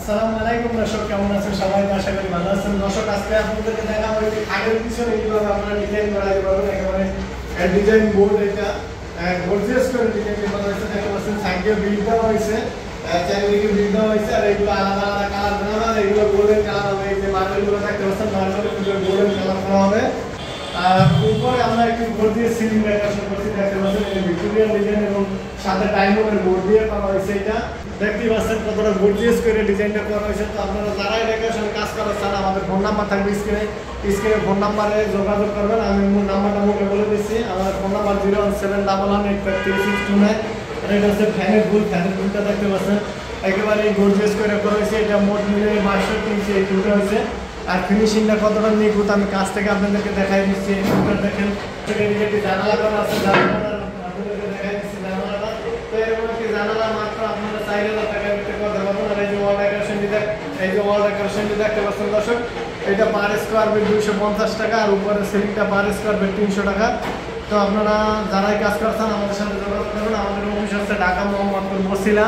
আসসালামু আলাইকুম দর্শক, কেমন আছেন সবাই? আশা করি ভালো আছেন। দর্শক, আজকে আপনাদেরকে দেখাবো যে খাটের পিছনে কিভাবে আপনারা ডিজাইন করাতে পারবেন। একেবারে ডিজাইন বোর্ড, এটা গর্জিয়াস করে ডিজাইন করা হয়েছে। দেখতে পাচ্ছেন সাইডে বিল দেওয়া হয়েছে, চারিদিকে বিল দেওয়া হয়েছে। আর এইগুলো আলাদা আলাদা কালার দেওয়া হবে, এগুলো গোল্ডেন কালার হবে। এই যে মার্বেলগুলো দেখতে পাচ্ছেন, মার্বেলগুলো গোল্ডেন কালার করা হবে। আর উপরে আমরা একটু বোর্ড দিয়ে সিলিং ডেকোরেশন করছি, দেখতে পাচ্ছেন ভিক্টোরিয়ান ডিজাইন এবং সাথে ডায়মন্ডের বোর্ড দিয়ে করা হয়েছে। এটা দেখতে পাচ্ছেন কতটা গর্জিয়াস করে ডিজাইনটা করা হয়েছে। তো আপনারা যারা ডেকোরেশন কাজ করার চান, আমাদের ফোন নাম্বার থাকবে স্ক্রিনে ফোন নাম্বারে যোগাযোগ করবেন। আমি নাম্বারটা মুখে বলে দিচ্ছি। আমাদের ফোন নাম্বার 01711833629। এটা হচ্ছে ফ্যানের বুলটা দেখতে পাচ্ছেন একেবারে গর্জিয়াস করে করা হয়েছে। এটা মোট মিলে 62 ইঞ্চি এই টুলটা হয়েছে। আর ফিনিশিংটা কতটা নিখুঁত আমি কাছ থেকে আপনাদেরকে দেখাই দিচ্ছি। এই টুলটা দেখেন, জানালা করা আছে, আপনাদেরকে দেখাই দিচ্ছি জানালাটা। তো এরকম একটি জানালা মাত্র আপনারা 4000 টাকার ভিতরে করতে পারবেন। আর এই যে ওয়াল ডেকোরেশনটি দেখতে পাচ্ছেন দর্শক, এটা পার স্কোয়ার ফিট 250 টাকা, আর উপরে সিলিংটা পার স্কোয়ার ফিট 300 টাকা। তো আপনারা যারাই কাজ করছেন আমাদের সাথে যোগাযোগ করবেন। আমাদের অফিস হচ্ছে ঢাকা মোহাম্মদপুর বসিলা।